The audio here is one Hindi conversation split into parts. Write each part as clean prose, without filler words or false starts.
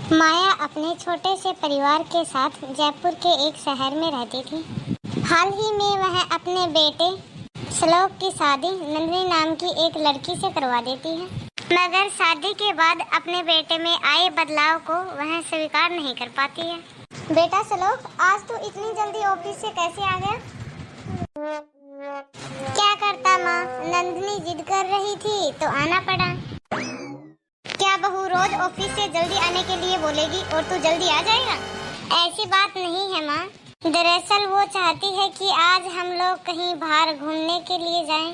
माया अपने छोटे से परिवार के साथ जयपुर के एक शहर में रहती थी। हाल ही में वह अपने बेटे श्लोक की शादी नंदिनी नाम की एक लड़की से करवा देती है, मगर शादी के बाद अपने बेटे में आए बदलाव को वह स्वीकार नहीं कर पाती है। बेटा श्लोक, आज तू इतनी जल्दी ऑफिस से कैसे आ गया? क्या करता माँ, नंदिनी जिद कर रही थी तो आना पड़ा। क्या बहू रोज ऑफिस से जल्दी आने के लिए बोलेगी और तू जल्दी आ जाएगा? ऐसी बात नहीं है माँ, दरअसल वो चाहती है कि आज हम लोग कहीं बाहर घूमने के लिए जाएं।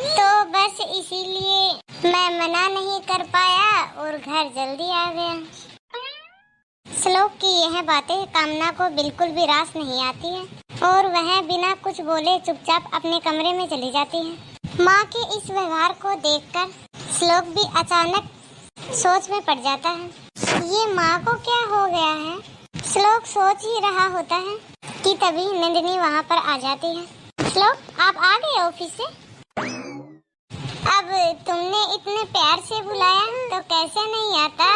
तो बस इसीलिए मैं मना नहीं कर पाया और घर जल्दी आ गया। श्लोक की यह बातें कामना को बिल्कुल भी रास नहीं आती है और वह बिना कुछ बोले चुपचाप अपने कमरे में चली जाती है। माँ के इस व्यवहार को देखकर श्लोक भी अचानक सोच में पड़ जाता है, ये माँ को क्या हो गया है। श्लोक सोच ही रहा होता है कि तभी नंदिनी वहाँ पर आ जाती है। श्लोक, आप आ गए ऑफिस से? अब तुमने इतने प्यार से बुलाया तो कैसे नहीं आता।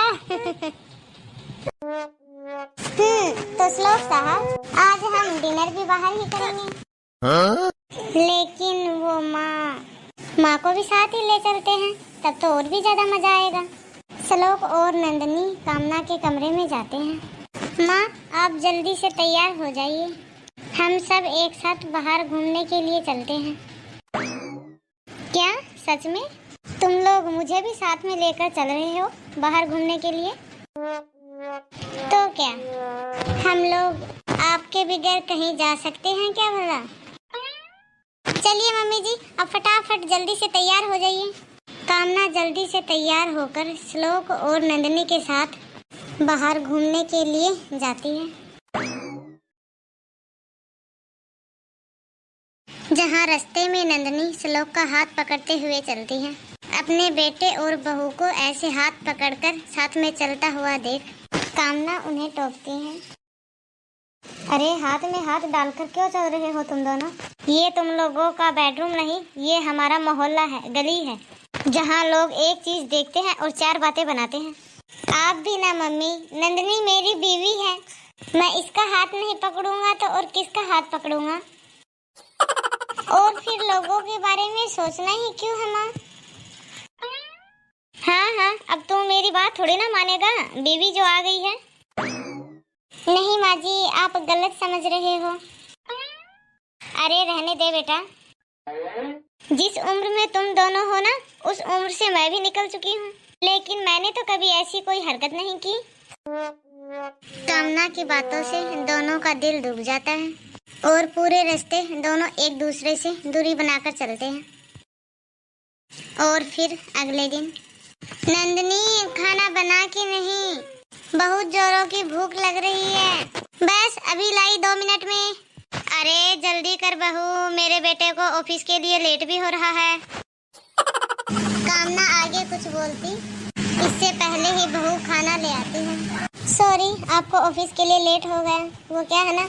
तो श्लोक साहब, आज हम डिनर भी बाहर ही करेंगे। लेकिन वो माँ को भी साथ ही ले चलते हैं, तब तो और भी ज्यादा मजा आएगा। श्लोक और नंदिनी कामना के कमरे में जाते हैं। माँ, आप जल्दी से तैयार हो जाइए, हम सब एक साथ बाहर घूमने के लिए चलते हैं। क्या सच में? तुम लोग मुझे भी साथ में लेकर चल रहे हो बाहर घूमने के लिए? तो क्या हम लोग आपके बगैर कहीं जा सकते हैं क्या भला? चलिए मम्मी जी, अब फटाफट जल्दी से तैयार हो जाइए। कामना जल्दी से तैयार होकर श्लोक और नंदिनी के साथ बाहर घूमने के लिए जाती है, जहाँ रास्ते में नंदिनी श्लोक का हाथ पकड़ते हुए चलती है। अपने बेटे और बहू को ऐसे हाथ पकड़कर साथ में चलता हुआ देख कामना उन्हें टोकती है। अरे हाथ में हाथ डालकर क्यों चल रहे हो तुम दोनों? ये तुम लोगों का बेडरूम नहीं, ये हमारा मोहल्ला है, गली है, जहाँ लोग एक चीज देखते हैं और चार बातें बनाते हैं। आप भी ना मम्मी, नंदिनी मेरी बीवी है, मैं इसका हाथ नहीं पकड़ूंगा तो और किसका हाथ पकड़ूंगा? और फिर लोगों के बारे में सोचना ही क्यों है माँ? हाँ, अब तू मेरी बात थोड़ी ना मानेगा, बीवी जो आ गई है। नहीं माँ जी, आप गलत समझ रहे हो। अरे रहने दे बेटा, जिस उम्र में तुम दोनों हो ना, उस उम्र से मैं भी निकल चुकी हूँ, लेकिन मैंने तो कभी ऐसी कोई हरकत नहीं की। कामना की बातों से दोनों का दिल डूब जाता है और पूरे रास्ते दोनों एक दूसरे से दूरी बनाकर चलते हैं। और फिर अगले दिन, नंदिनी खाना बना के नहीं, बहुत जोरों की भूख लग रही है। बस अभी लाई 2 मिनट में। अरे जल्दी कर बहू, मेरे बेटे को ऑफिस के लिए लेट भी हो रहा है। कामना आगे कुछ बोलती, इससे पहले ही बहू खाना ले आती है। सॉरी, आपको ऑफिस के लिए लेट हो गया। वो क्या है ना,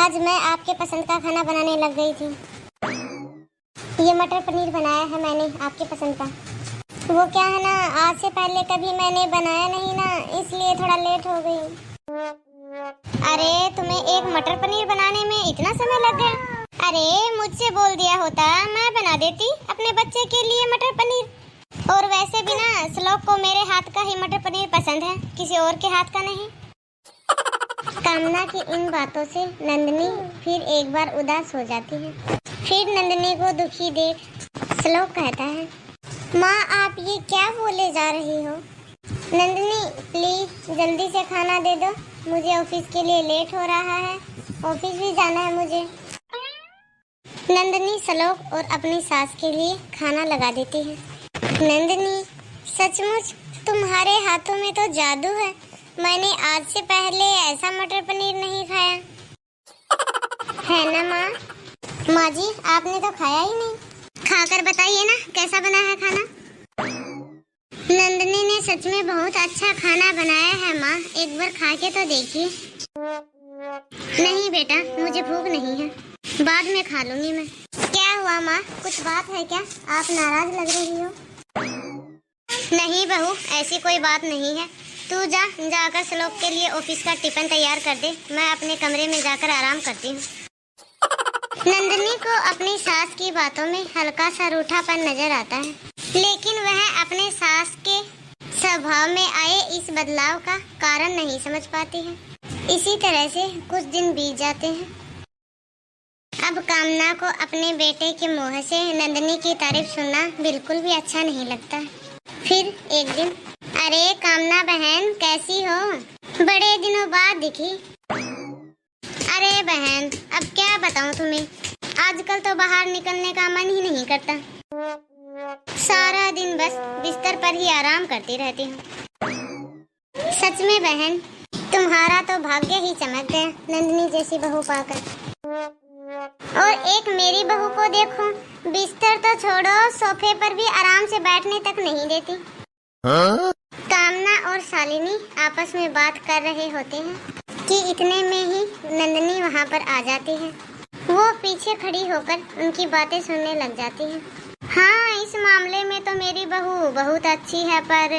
आज मैं आपके पसंद का खाना बनाने लग गई थी। ये मटर पनीर बनाया है मैंने आपके पसंद का। वो क्या है ना, आज से पहले कभी मैंने बनाया नहीं ना, इसलिए थोड़ा लेट हो गई। अरे तुम्हें एक मटर पनीर बनाने में इतना समय लग गया? अरे मुझसे बोल दिया होता, मैं बना देती अपने बच्चे के लिए मटर पनीर। और वैसे भी ना, श्लोक को मेरे हाथ का ही मटर पनीर पसंद है, किसी और के हाथ का नहीं। कामना की इन बातों से नंदिनी फिर एक बार उदास हो जाती है। फिर नंदिनी को दुखी देख श्लोक कहता है, माँ आप ये क्या बोले जा रही हो? नंदिनी प्लीज जल्दी से खाना दे दो, मुझे ऑफिस के लिए लेट हो रहा है, ऑफिस भी जाना है मुझे। नंदिनी श्लोक और अपनी सास के लिए खाना लगा देती है। नंदिनी सचमुच तुम्हारे हाथों में तो जादू है, मैंने आज से पहले ऐसा मटर पनीर नहीं खाया। है ना माँ? माँ जी आपने तो खाया ही नहीं, खाकर बताइए ना कैसा बना है खाना। नंदिनी ने सच में बहुत अच्छा खाना बनाया है माँ, एक बार खा के तो देखिए। नहीं बेटा, मुझे भूख नहीं है, बाद में खा लूंगी मैं। क्या हुआ माँ, कुछ बात है क्या? आप नाराज लग रही हो। नहीं बहू, ऐसी कोई बात नहीं है, तू जाकर श्लोक के लिए ऑफिस का टिफिन तैयार कर दे, मैं अपने कमरे में जाकर आराम करती हूँ। नंदिनी को अपनी सास की बातों में हल्का सा रूठापन नजर आता है, लेकिन वह अपने सास के स्वभाव में आए इस बदलाव का कारण नहीं समझ पाती है। इसी तरह से कुछ दिन बीत जाते हैं। अब कामना को अपने बेटे के मुंह से नंदिनी की तारीफ सुनना बिल्कुल भी अच्छा नहीं लगता। फिर एक दिन, अरे कामना बहन कैसी हो, बड़े दिनों बाद दिखी। अरे बहन अब क्या बताऊं तुम्हें, आजकल तो बाहर निकलने का मन ही नहीं करता, सारा दिन बस बिस्तर पर ही आराम करती रहती हूँ। सच में बहन तुम्हारा तो भाग्य ही चमक गया नंदिनी जैसी बहू पाकर। और एक मेरी बहू को देखो, बिस्तर तो छोड़ो सोफे पर भी आराम से बैठने तक नहीं देती। कामना और शालिनी आपस में बात कर रहे होते हैं कि इतने में ही नंदिनी वहाँ पर आ जाती है। वो पीछे खड़ी होकर उनकी बातें सुनने लग जाती है। हाँ, इस मामले में तो मेरी बहू बहुत अच्छी है, पर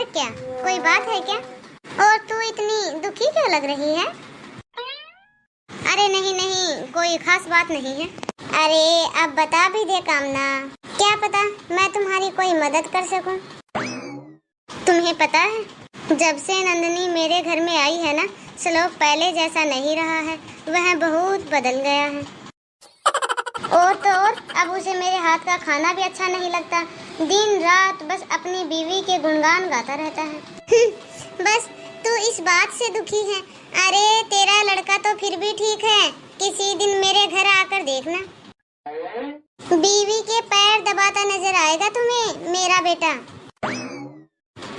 क्या कोई बात है क्या? और तू इतनी दुखी क्यों लग रही है? अरे नहीं नहीं, कोई खास बात नहीं है। अरे अब बता भी दे कामना, क्या पता मैं तुम्हारी कोई मदद कर सकूं। तुम्हें पता है, जब से नंदिनी मेरे घर में आई है ना, श्लोक पहले जैसा नहीं रहा है, वह बहुत बदल गया है। और तो और अब उसे मेरे हाथ का खाना भी अच्छा नहीं लगता, दिन रात बस अपनी बीवी के गुणगान गाता रहता है। बस तू इस बात से दुखी है? अरे तेरा लड़का तो फिर भी ठीक है, किसी दिन मेरे घर आकर देखना, बीवी के पैर दबाता नजर आएगा तुम्हें मेरा बेटा।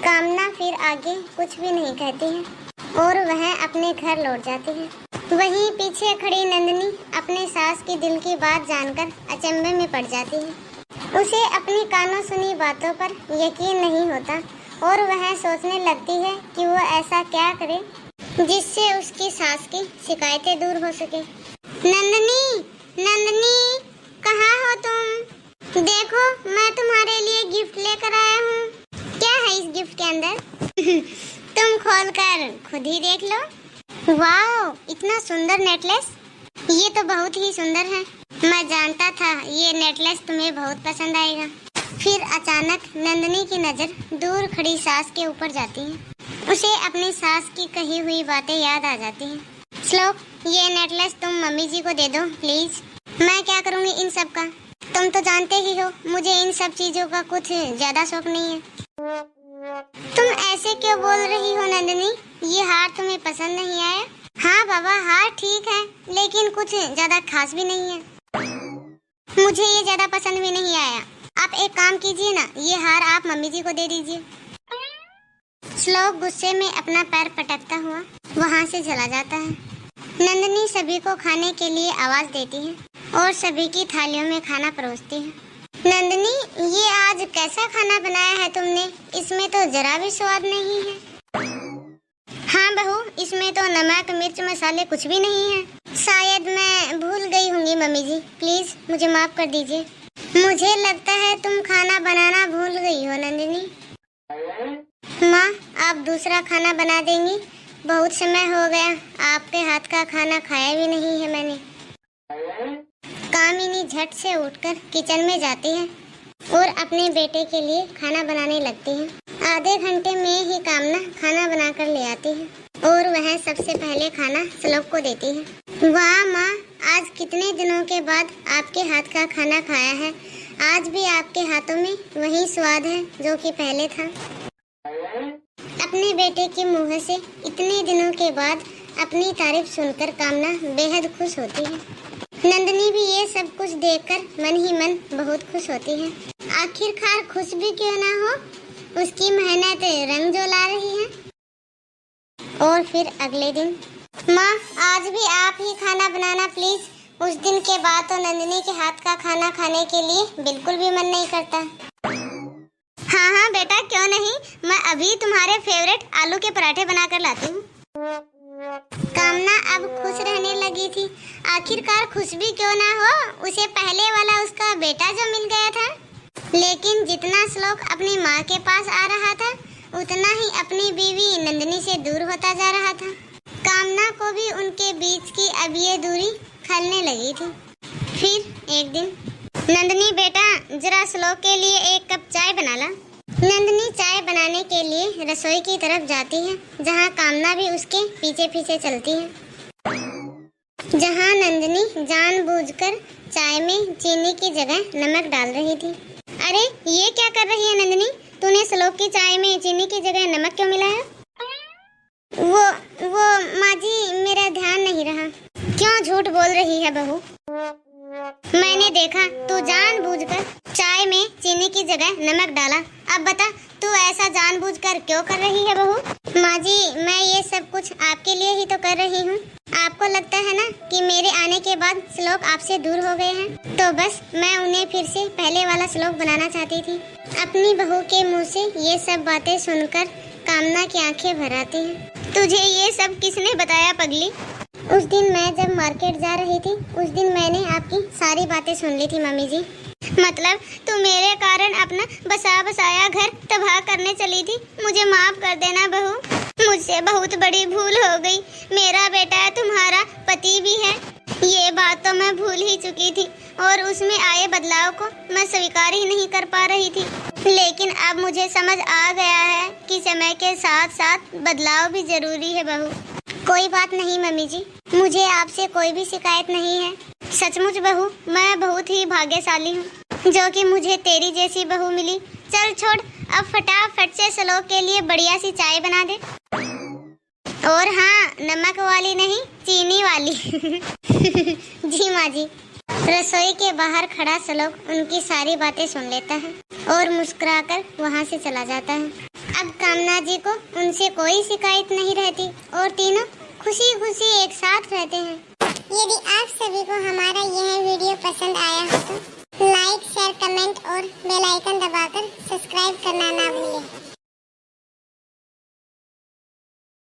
कामना फिर आगे कुछ भी नहीं कहती है और वह अपने घर लौट जाती है। वहीं पीछे खड़ी नंदिनी अपने सास की दिल की बात जानकर अचंभे में पड़ जाती है। उसे अपनी कानों सुनी बातों पर यकीन नहीं होता और वह सोचने लगती है कि वो ऐसा क्या करे जिससे उसकी सास की शिकायतें दूर हो सके। नंदिनी, नंदिनी कहाँ हो तुम? देखो मैं तुम्हारे लिए गिफ्ट लेकर आया हूँ। क्या है इस गिफ्ट के अंदर? तुम खोलकर खुद ही देख लो। वाह, इतना सुंदर नेकलेस, ये तो बहुत ही सुंदर है। मैं जानता था ये नेकलेस तुम्हें बहुत पसंद आएगा। फिर अचानक नंदिनी की नजर दूर खड़ी सास के ऊपर जाती है। उसे अपनी सास की कही हुई बातें याद आ जाती हैं। श्लोक, ये नेकलेस तुम मम्मी जी को दे दो प्लीज। मैं क्या करूँगी इन सब का? तुम तो जानते ही हो मुझे इन सब चीजों का कुछ ज्यादा शौक नहीं है। तुम ऐसे क्यों बोल रही हो नंदिनी, ये हार तुम्हें पसंद नहीं आया? हाँ बाबा, हार ठीक है लेकिन कुछ ज्यादा खास भी नहीं है, मुझे ये ज्यादा पसंद भी नहीं आया। आप एक काम कीजिए ना, ये हार आप मम्मी जी को दे दीजिए। श्लोक गुस्से में अपना पैर पटकता हुआ वहाँ से चला जाता है। नंदिनी सभी को खाने के लिए आवाज देती है और सभी की थालियों में खाना परोसती है। नंदिनी, ये आज कैसा खाना बनाया है तुमने? इसमें तो जरा भी स्वाद नहीं है। हाँ बहू, इसमें तो नमक मिर्च मसाले कुछ भी नहीं है। शायद मैं भूल गई होंगी मम्मी जी, प्लीज मुझे माफ कर दीजिए। मुझे लगता है तुम खाना बनाना भूल गई हो नंदिनी। माँ, आप दूसरा खाना बना देंगी? बहुत समय हो गया आपके हाथ का खाना खाया भी नहीं है मैंने। कामिनी झट से उठकर किचन में जाती है और अपने बेटे के लिए खाना बनाने लगती है। आधे घंटे में ही कामना खाना बनाकर ले आती है और वह सबसे पहले खाना श्लोक को देती है। वाह माँ, आज कितने दिनों के बाद आपके हाथ का खाना खाया है। आज भी आपके हाथों में वही स्वाद है जो कि पहले था। अपने बेटे के मुंह से इतने दिनों के बाद अपनी तारीफ सुनकर कामना बेहद खुश होती है। नंदिनी भी ये सब कुछ देखकर मन ही मन बहुत खुश होती है। आखिरकार खुश भी क्यों ना हो, उसकी मेहनत रंग जो ला रही है। और फिर अगले दिन, माँ आज भी आप ही खाना बनाना प्लीज। उस दिन के बाद तो नंदिनी के हाथ का खाना खाने के लिए बिल्कुल भी मन नहीं करता। हाँ हाँ बेटा, क्यों नहीं, मैं अभी तुम्हारे फेवरेट आलू के पराठे बनाकर लाती हूँ। कामना अब खुश रहने लगी थी। आखिरकार खुश भी क्यों ना हो, उसे पहले वाला उसका बेटा जो मिल गया था। लेकिन जितना श्लोक अपनी माँ के पास आ रहा था अपनी बीवी नंदिनी से दूर होता जा रहा था। कामना को भी उनके बीच की अब ये दूरी खलने लगी थी। फिर एक दिन, नंदिनी बेटा जरा श्लोक के लिए एक कप चाय बना ला। नंदिनी चाय बनाने के लिए रसोई की तरफ जाती है, जहाँ कामना भी उसके पीछे पीछे चलती है। जहाँ नंदिनी जानबूझकर चाय में चीनी की जगह नमक डाल रही थी। अरे ये क्या कर रही है नंदिनी? तूने श्लोक की चाय में चीनी की जगह नमक क्यों मिलाया? वो माँ जी मेरा ध्यान नहीं रहा। क्यों झूठ बोल रही है बहू? मैंने देखा तू जानबूझकर चाय में चीनी की जगह नमक डाला। अब बता तू ऐसा जानबूझकर क्यों कर रही है बहू? माँ जी मैं ये सब कुछ आपके लिए ही तो कर रही हूँ। आपको लगता है ना कि मेरे आने के बाद श्लोक आपसे दूर हो गए हैं, तो बस मैं उन्हें फिर से पहले वाला श्लोक बनाना चाहती थी। अपनी बहू के मुँह से ये सब बातें सुनकर कामना की आंखें भर आती हैं। तुझे ये सब किसने बताया पगली? उस दिन मैं जब मार्केट जा रही थी, उस दिन मैंने आपकी सारी बातें सुन ली थी मम्मी जी। मतलब तू मेरे कारण अपना बसा बसाया घर तबाह करने चली थी। मुझे माफ कर देना बहू, मुझसे बहुत बड़ी भूल हो गई। मेरा बेटा तुम्हारा पति भी है, ये बात तो मैं भूल ही चुकी थी और उसमें आए बदलाव को मैं स्वीकार ही नहीं कर पा रही थी। लेकिन अब मुझे समझ आ गया है कि समय के साथ साथ बदलाव भी जरूरी है बहू। कोई बात नहीं मम्मी जी, मुझे आपसे कोई भी शिकायत नहीं है। सचमुच बहू मैं बहुत ही भाग्यशाली हूँ जो कि मुझे तेरी जैसी बहू मिली। चल छोड़, अब फटाफट से श्लोक के लिए बढ़िया सी चाय बना दे। और हाँ, नमक वाली नहीं, चीनी वाली। जी माँ जी। रसोई के बाहर खड़ा श्लोक उनकी सारी बातें सुन लेता है और मुस्कुराकर वहाँ से चला जाता है। अब कामना जी को उनसे कोई शिकायत नहीं रहती और तीनों खुशी खुशी एक साथ रहते हैं। यदि आप सभी को हमारा यह वीडियो पसंद आया हो तो लाइक, शेयर, कमेंट और बेल आइकन दबाकर सब्सक्राइब करना ना भूलें।